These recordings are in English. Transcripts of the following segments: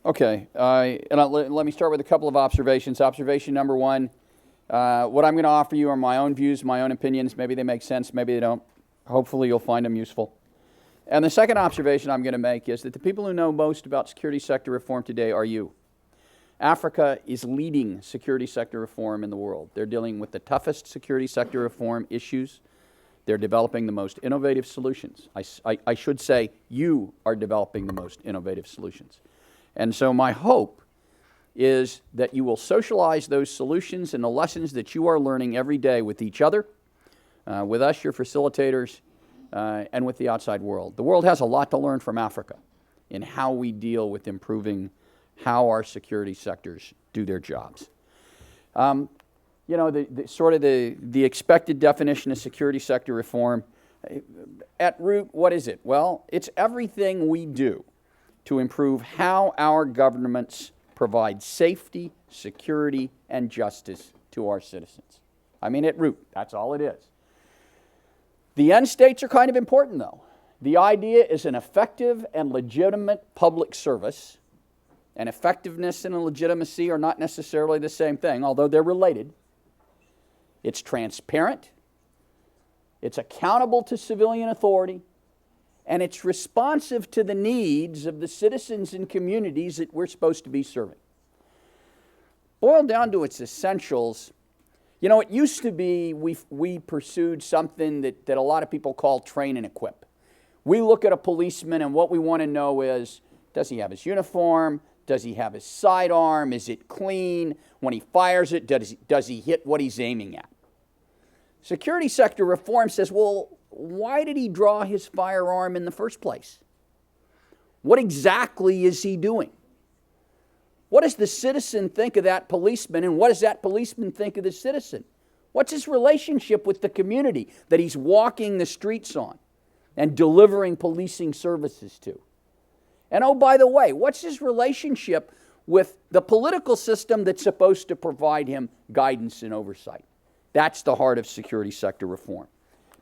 Okay, let me start with a couple of observations. Observation number one, what I'm going to offer you are my own views, my own opinions. Maybe they make sense, maybe they don't. Hopefully you'll find them useful. And the second observation I'm going to make is that the people who know most about security sector reform today are you. Africa is leading security sector reform in the world. They're dealing with the toughest security sector reform issues. They're developing the most innovative solutions. I should say you are developing the most innovative solutions. And so my hope is that you will socialize those solutions and the lessons that you are learning every day with each other, with us, your facilitators, and with the outside world. The world has a lot to learn from Africa in how we deal with improving how our security sectors do their jobs. You know, the expected definition of security sector reform, at root, what is it? Well, it's everything we do to improve how our governments provide safety, security, and justice to our citizens. I mean, at root, that's all it is. The end states are kind of important, though. The idea is an effective and legitimate public service, and effectiveness and legitimacy are not necessarily the same thing, although they're related. It's transparent, it's accountable to civilian authority, and it's responsive to the needs of the citizens and communities that we're supposed to be serving. Boiled down to its essentials, you know, it used to be we pursued something that a lot of people call train and equip. We look at a policeman and what we want to know is, does he have his uniform? Does he have his sidearm? Is it clean? When he fires it, does he hit what he's aiming at? Security sector reform says, well, why did he draw his firearm in the first place? What exactly is he doing? What does the citizen think of that policeman, and what does that policeman think of the citizen? What's his relationship with the community that he's walking the streets on and delivering policing services to? And oh, by the way, what's his relationship with the political system that's supposed to provide him guidance and oversight? That's the heart of security sector reform.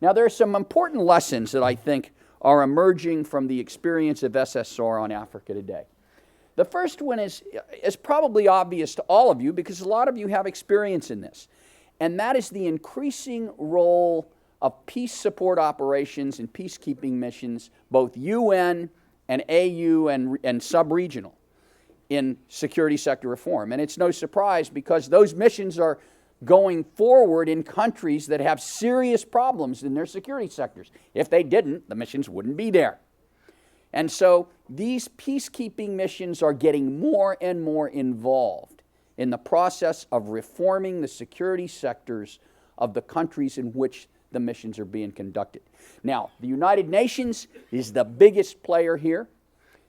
Now, there are some important lessons that I think are emerging from the experience of SSR on Africa today. The first one is probably obvious to all of you because a lot of you have experience in this, and that is the increasing role of peace support operations and peacekeeping missions, both UN and AU and sub-regional, in security sector reform. And it's no surprise because those missions are going forward in countries that have serious problems in their security sectors. If they didn't, the missions wouldn't be there. And so these peacekeeping missions are getting more and more involved in the process of reforming the security sectors of the countries in which the missions are being conducted. Now, the United Nations is the biggest player here.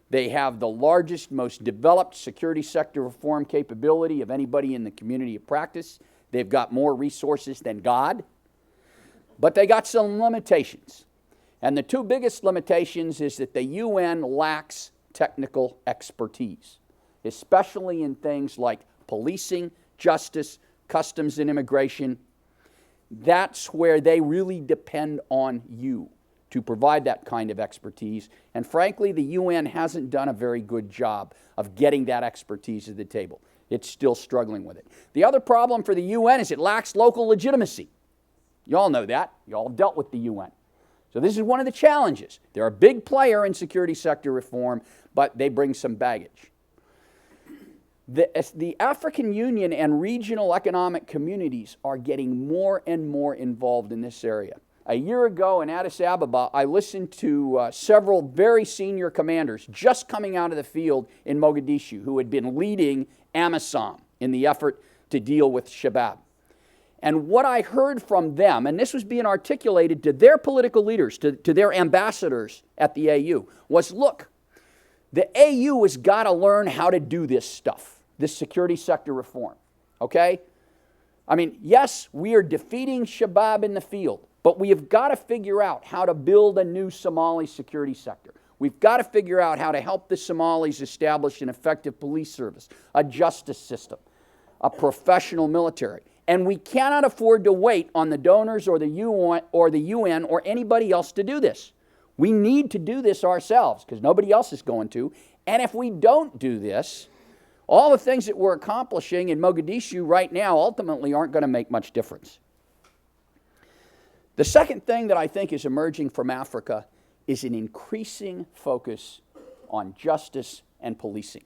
They have the largest, most developed security sector reform capability of anybody in the community of practice. They've got more resources than God, but they got some limitations. And the two biggest limitations is that the UN lacks technical expertise, especially in things like policing, justice, customs and immigration. That's where they really depend on you to provide that kind of expertise. And frankly, the UN hasn't done a very good job of getting that expertise to the table. It's still struggling with it. The other problem for the UN is it lacks local legitimacy. You all know that. You all dealt with the UN. So this is one of the challenges. They're a big player in security sector reform, but they bring some baggage. The African Union and regional economic communities are getting more and more involved in this area. A year ago in Addis Ababa, I listened to several very senior commanders just coming out of the field in Mogadishu who had been leading M.M.A.S in the effort to deal with Shabab. And what I heard from them, and this was being articulated to their political leaders, to their ambassadors at the AU, was, look, the AU has got to learn how to do this stuff, this security sector reform, okay? I mean, yes, we are defeating Shabab in the field, but we have got to figure out how to build a new Somali security sector. We've got to figure out how to help the Somalis establish an effective police service, a justice system, a professional military. And we cannot afford to wait on the donors or the UN or anybody else to do this. We need to do this ourselves because nobody else is going to. And if we don't do this, all the things that we're accomplishing in Mogadishu right now ultimately aren't going to make much difference. The second thing that I think is emerging from Africa is an increasing focus on justice and policing.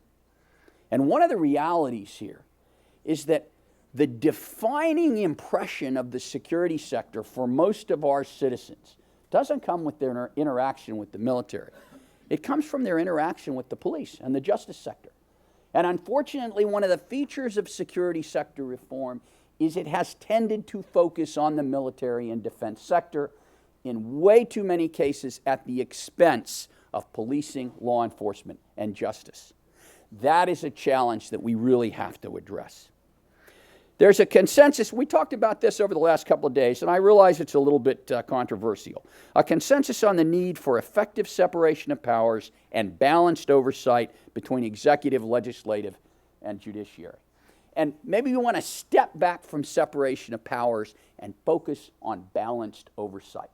And one of the realities here is that the defining impression of the security sector for most of our citizens doesn't come with their interaction with the military. It comes from their interaction with the police and the justice sector. And unfortunately, one of the features of security sector reform is it has tended to focus on the military and defense sector in way too many cases at the expense of policing, law enforcement, and justice. That is a challenge that we really have to address. There's a consensus, we talked about this over the last couple of days, and I realize it's a little bit controversial. A consensus on the need for effective separation of powers and balanced oversight between executive, legislative, and judiciary. And maybe we want to step back from separation of powers and focus on balanced oversight.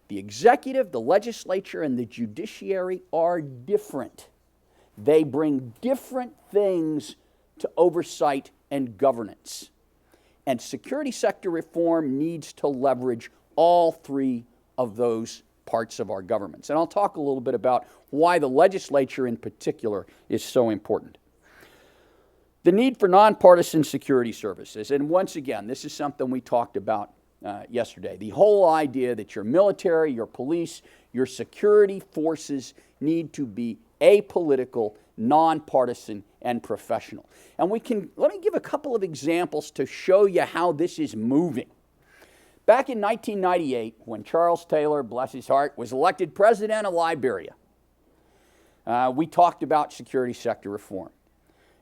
The executive, the legislature, and the judiciary are different. They bring different things to oversight and governance. And security sector reform needs to leverage all three of those parts of our governments. And I'll talk a little bit about why the legislature in particular is so important. The need for nonpartisan security services. And once again, this is something we talked about yesterday. The whole idea that your military, your police, your security forces need to be apolitical, nonpartisan, and professional. And let me give a couple of examples to show you how this is moving. Back in 1998, when Charles Taylor, bless his heart, was elected president of Liberia, we talked about security sector reform.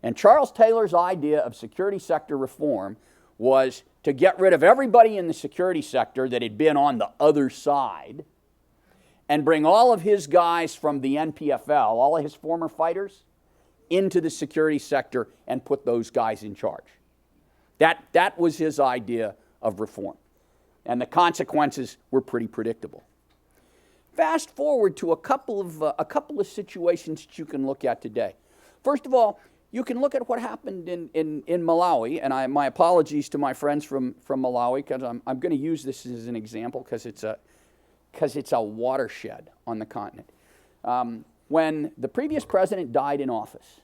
And Charles Taylor's idea of security sector reform was to get rid of everybody in the security sector that had been on the other side and bring all of his guys from the NPFL, all of his former fighters, into the security sector and put those guys in charge. That was his idea of reform. And the consequences were pretty predictable. Fast forward to a couple of situations that you can look at today. First of all, you can look at what happened in Malawi, and my apologies to my friends from Malawi, because I'm going to use this as an example because it's a watershed on the continent. When the previous president died in office,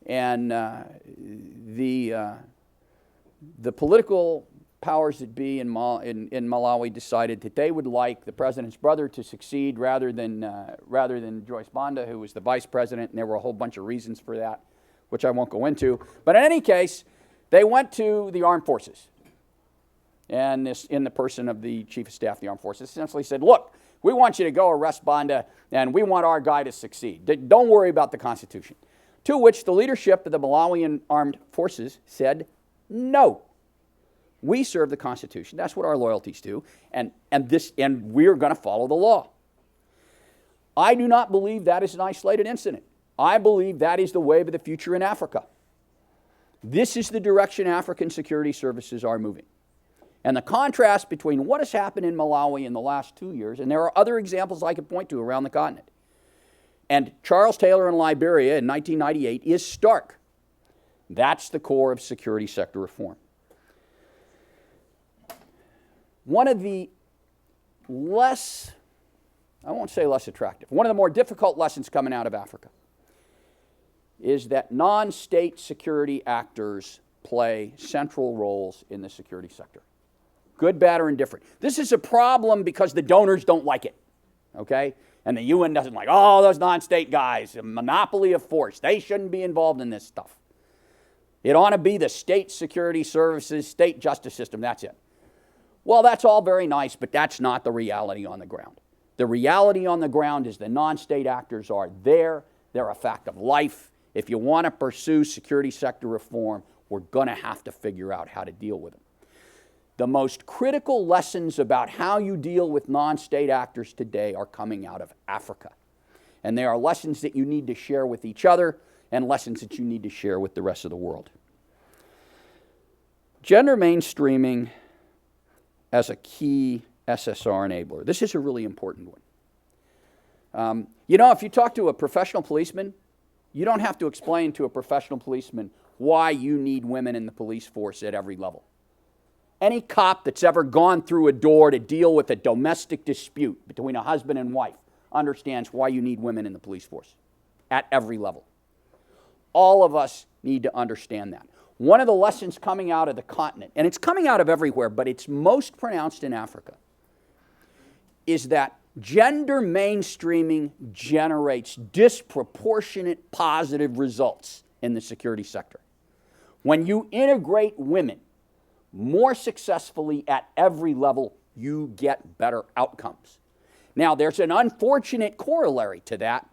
and the political powers that be in Malawi decided that they would like the president's brother to succeed rather than Joyce Banda, who was the vice president, and there were a whole bunch of reasons for that, which I won't go into. But in any case, they went to the armed forces. And this, in the person of the chief of staff of the armed forces, essentially said, look, we want you to go arrest Banda, and we want our guy to succeed. Don't worry about the Constitution. To which the leadership of the Malawian armed forces said, no. We serve the Constitution. That's what our loyalties do, and we're going to follow the law. I do not believe that is an isolated incident. I believe that is the wave of the future in Africa. This is the direction African security services are moving. And the contrast between what has happened in Malawi in the last 2 years, and there are other examples I could point to around the continent, and Charles Taylor in Liberia in 1998 is stark. That's the core of security sector reform. One of the I won't say less attractive, one of the more difficult lessons coming out of Africa is that non-state security actors play central roles in the security sector. Good, bad, or indifferent. This is a problem because the donors don't like it, okay? And the UN doesn't like, oh, those non-state guys, a monopoly of force. They shouldn't be involved in this stuff. It ought to be the state security services, state justice system, that's it. Well, that's all very nice, but that's not the reality on the ground. The reality on the ground is the non-state actors are there. They're a fact of life. If you want to pursue security sector reform, we're going to have to figure out how to deal with them. The most critical lessons about how you deal with non-state actors today are coming out of Africa. And they are lessons that you need to share with each other and lessons that you need to share with the rest of the world. Gender mainstreaming as a key SSR enabler. This is a really important one. You know, if you talk to a professional policeman, you don't have to explain to a professional policeman why you need women in the police force at every level. Any cop that's ever gone through a door to deal with a domestic dispute between a husband and wife understands why you need women in the police force at every level. All of us need to understand that. One of the lessons coming out of the continent, and it's coming out of everywhere, but it's most pronounced in Africa, is that gender mainstreaming generates disproportionate positive results in the security sector. When you integrate women more successfully at every level, you get better outcomes. Now, there's an unfortunate corollary to that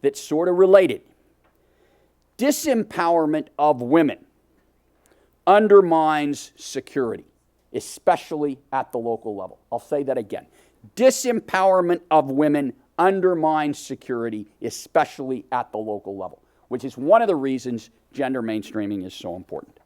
that's sort of related. Disempowerment of women undermines security, especially at the local level. I'll say that again. Disempowerment of women undermines security, especially at the local level, which is one of the reasons gender mainstreaming is so important.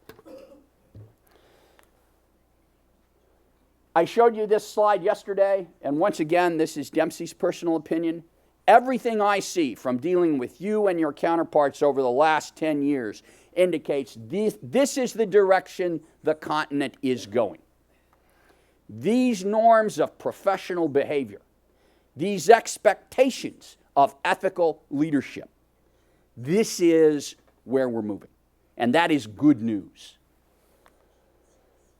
I showed you this slide yesterday, and once again, this is Dempsey's personal opinion. Everything I see from dealing with you and your counterparts over the last 10 years indicates this is the direction the continent is going. These norms of professional behavior, these expectations of ethical leadership, this is where we're moving. And that is good news.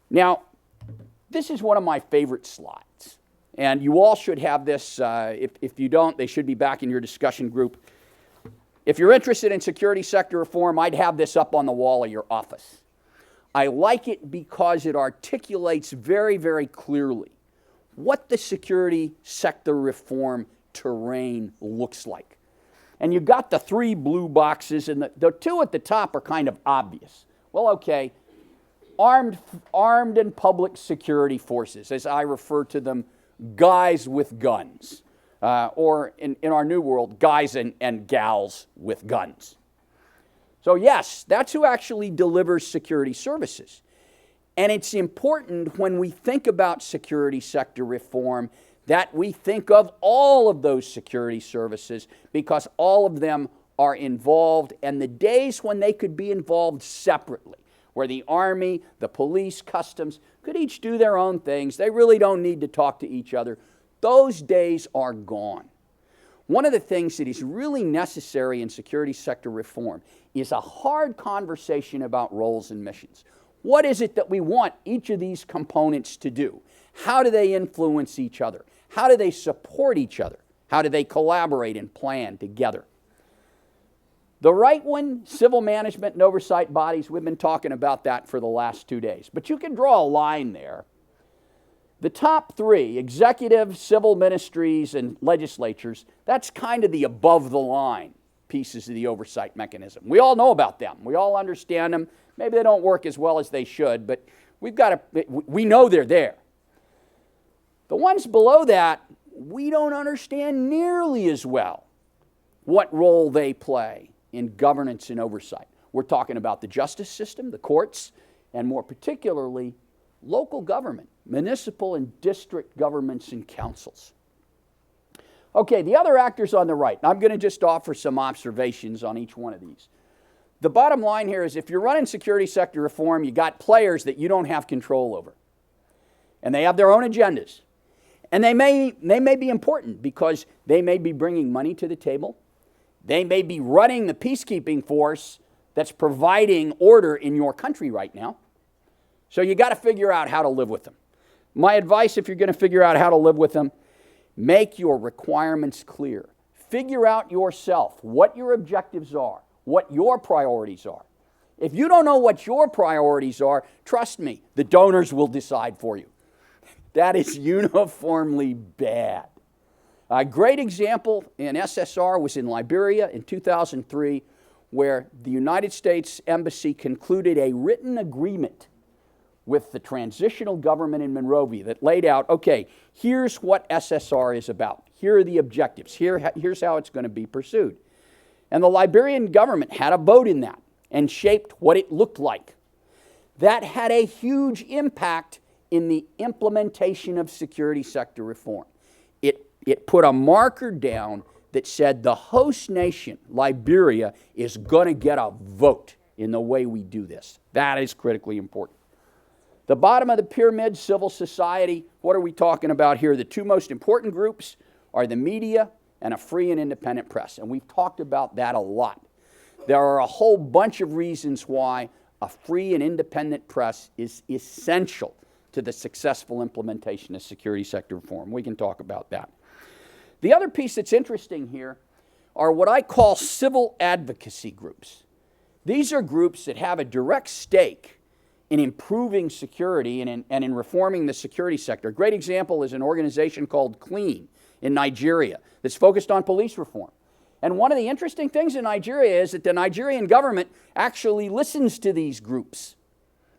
Now, this is one of my favorite slides. And you all should have this. If you don't, they should be back in your discussion group. If you're interested in security sector reform, I'd have this up on the wall of your office. I like it because it articulates very, very clearly what the security sector reform terrain looks like. And you've got the three blue boxes, and the two at the top are kind of obvious. Well, okay, armed and public security forces, as I refer to them, guys with guns. Or in our new world, guys and gals with guns. So yes, that's who actually delivers security services. And it's important when we think about security sector reform that we think of all of those security services, because all of them are involved, and the days when they could be involved separately, where the Army, the police, customs could each do their own things, they really don't need to talk to each other, those days are gone. One of the things that is really necessary in security sector reform is a hard conversation about roles and missions. What is it that we want each of these components to do? How do they influence each other? How do they support each other? How do they collaborate and plan together? The right one, civil management and oversight bodies, we've been talking about that for the last 2 days. But you can draw a line there. The top three, executive, civil ministries, and legislatures, that's kind of the above-the-line pieces of the oversight mechanism. We all know about them. We all understand them. Maybe they don't work as well as they should, but we know they're there. The ones below that, we don't understand nearly as well what role they play in governance and oversight. We're talking about the justice system, the courts, and more particularly, local government, municipal and district governments and councils. Okay, the other actors on the right. I'm going to just offer some observations on each one of these. The bottom line here is if you're running security sector reform, you got players that you don't have control over. And they have their own agendas. And they may be important because they may be bringing money to the table. They may be running the peacekeeping force that's providing order in your country right now. So you got to figure out how to live with them. My advice, if you're going to figure out how to live with them, make your requirements clear. Figure out yourself what your objectives are, what your priorities are. If you don't know what your priorities are, trust me, the donors will decide for you. That is uniformly bad. A great example in SSR was in Liberia in 2003, where the United States Embassy concluded a written agreement with the transitional government in Monrovia that laid out, okay, here's what SSR is about. Here are the objectives. Here's how it's going to be pursued. And the Liberian government had a vote in that and shaped what it looked like. That had a huge impact in the implementation of security sector reform. It put a marker down that said the host nation, Liberia, is going to get a vote in the way we do this. That is critically important. The bottom of the pyramid, civil society, what are we talking about here? The two most important groups are the media and a free and independent press. And we've talked about that a lot. There are a whole bunch of reasons why a free and independent press is essential to the successful implementation of security sector reform. We can talk about that. The other piece that's interesting here are what I call civil advocacy groups. These are groups that have a direct stake in improving security and in reforming the security sector. A great example is an organization called CLEAN in Nigeria that's focused on police reform. And one of the interesting things in Nigeria is that the Nigerian government actually listens to these groups,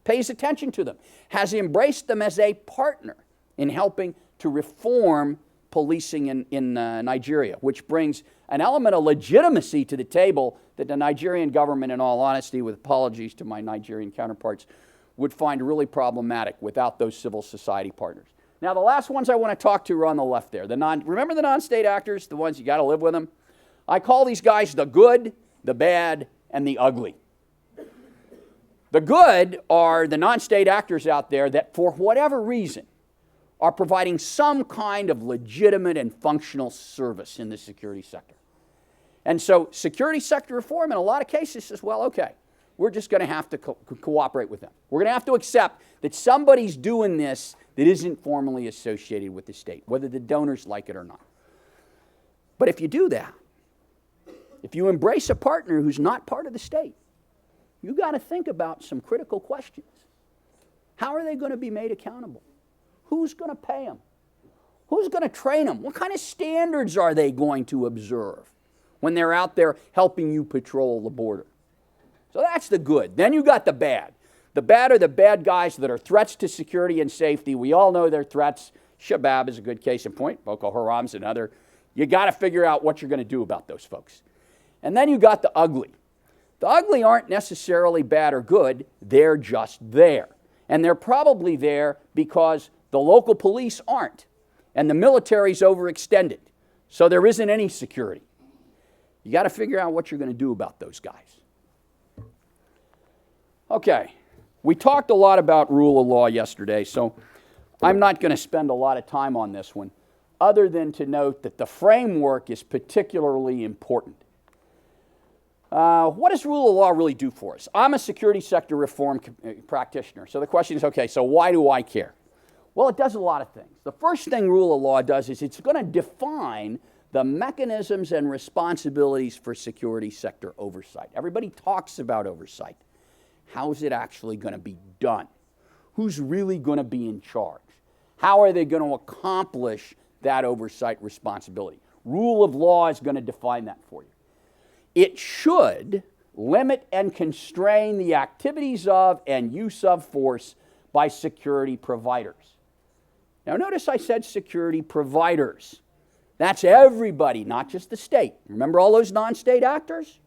pays attention to them, has embraced them as a partner in helping to reform policing in Nigeria, which brings an element of legitimacy to the table that the Nigerian government, in all honesty, with apologies to my Nigerian counterparts, would find really problematic without those civil society partners. Now, the last ones I want to talk to are on the left there. Remember the non-state actors, the ones you got to live with them? I call these guys the good, the bad, and the ugly. The good are the non-state actors out there that, for whatever reason, are providing some kind of legitimate and functional service in the security sector. And so security sector reform in a lot of cases says, well, okay, we're just going to have to cooperate with them. We're going to have to accept that somebody's doing this that isn't formally associated with the state, whether the donors like it or not. But if you do that, if you embrace a partner who's not part of the state, you got to think about some critical questions. How are they going to be made accountable? Who's going to pay them? Who's going to train them? What kind of standards are they going to observe when they're out there helping you patrol the border? So that's the good. Then you got the bad. The bad are the bad guys that are threats to security and safety. We all know they're threats. Shabab is a good case in point. Boko Haram's another. You got to figure out what you're going to do about those folks. And then you got the ugly. The ugly aren't necessarily bad or good. They're just there. And they're probably there because the local police aren't, and the military's overextended, so there isn't any security. You got to figure out what you're going to do about those guys. Okay, we talked a lot about rule of law yesterday, so I'm not going to spend a lot of time on this one, other than to note that the framework is particularly important. What does rule of law really do for us? I'm a security sector reform practitioner, so the question is, okay, so why do I care? Well, it does a lot of things. The first thing rule of law does is it's going to define the mechanisms and responsibilities for security sector oversight. Everybody talks about oversight. How is it actually going to be done? Who's really going to be in charge? How are they going to accomplish that oversight responsibility? Rule of law is going to define that for you. It should limit and constrain the activities of and use of force by security providers. Now notice I said security providers. That's everybody, not just the state. Remember all those non-state actors?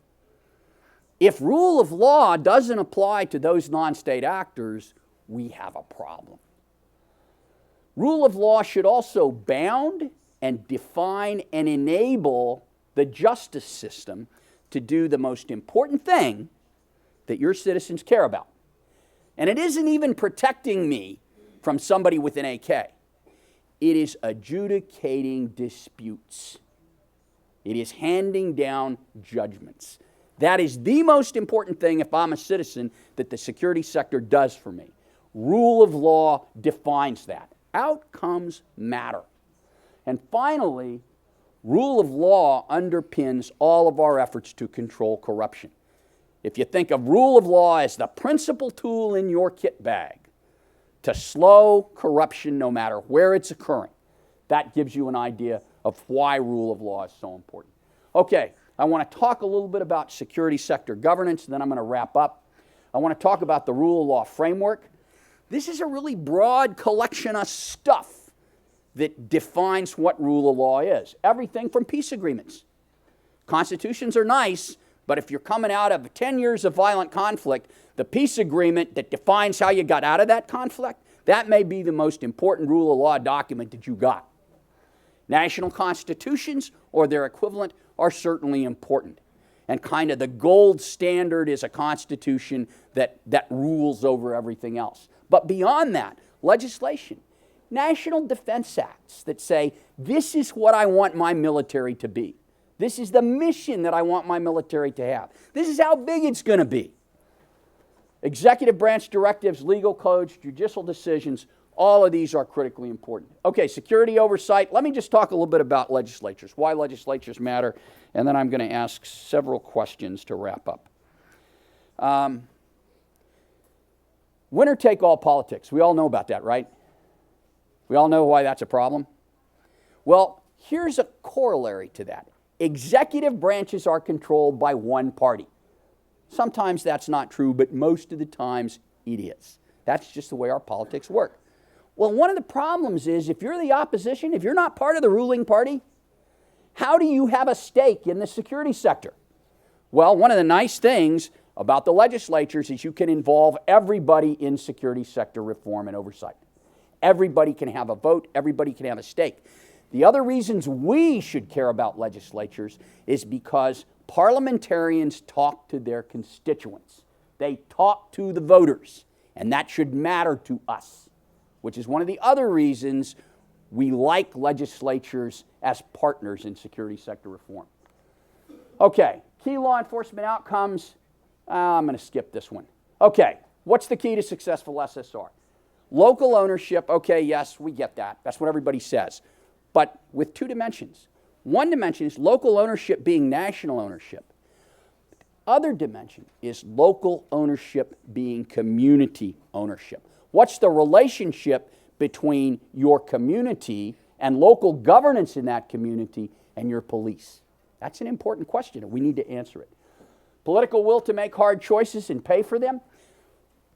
If rule of law doesn't apply to those non-state actors, we have a problem. Rule of law should also bound and define and enable the justice system to do the most important thing that your citizens care about. And it isn't even protecting me from somebody with an AK. It is adjudicating disputes. It is handing down judgments. That is the most important thing, if I'm a citizen, that the security sector does for me. Rule of law defines that. Outcomes matter. And finally, rule of law underpins all of our efforts to control corruption. If you think of rule of law as the principal tool in your kit bag to slow corruption no matter where it's occurring, that gives you an idea of why rule of law is so important. Okay, I want to talk a little bit about security sector governance, and then I'm going to wrap up. I want to talk about the rule of law framework. This is a really broad collection of stuff that defines what rule of law is. Everything from peace agreements. Constitutions are nice, but if you're coming out of 10 years of violent conflict, the peace agreement that defines how you got out of that conflict, that may be the most important rule of law document that you got. National constitutions or their equivalent are certainly important. And kind of the gold standard is a constitution that rules over everything else. But beyond that, legislation, national defense acts that say, this is what I want my military to be. This is the mission that I want my military to have. This is how big it's going to be. Executive branch directives, legal codes, judicial decisions, all of these are critically important. Okay, security oversight. Let me just talk a little bit about legislatures, why legislatures matter, and then I'm going to ask several questions to wrap up. Winner-take-all politics. We all know about that, right? We all know why that's a problem. Well, here's a corollary to that. Executive branches are controlled by one party. Sometimes that's not true, but most of the times it is. That's just the way our politics work. Well, one of the problems is if you're the opposition, if you're not part of the ruling party, how do you have a stake in the security sector? Well, one of the nice things about the legislatures is you can involve everybody in security sector reform and oversight. Everybody can have a vote, everybody can have a stake. The other reasons we should care about legislatures is because parliamentarians talk to their constituents. They talk to the voters, and that should matter to us, which is one of the other reasons we like legislatures as partners in security sector reform. Okay, key law enforcement outcomes. I'm going to skip this one. Okay, what's the key to successful SSR? Local ownership. Okay, yes, we get that. That's what everybody says. But with two dimensions. One dimension is local ownership being national ownership. Other dimension is local ownership being community ownership. What's the relationship between your community and local governance in that community and your police? That's an important question, and we need to answer it. Political will to make hard choices and pay for them.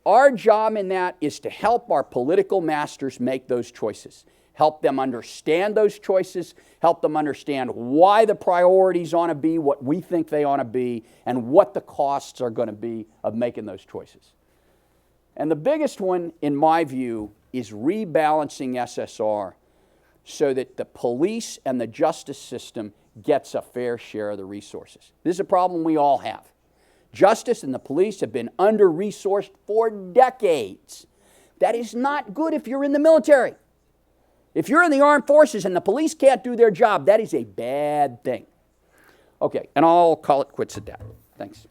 Our job in that is to help our political masters make those choices. Help them understand those choices, help them understand why the priorities ought to be what we think they ought to be, and what the costs are going to be of making those choices. And the biggest one, in my view, is rebalancing SSR so that the police and the justice system gets a fair share of the resources. This is a problem we all have. Justice and the police have been under-resourced for decades. That is not good if you're in the military. If you're in the armed forces and the police can't do their job, that is a bad thing. Okay, and I'll call it quits at that. Thanks.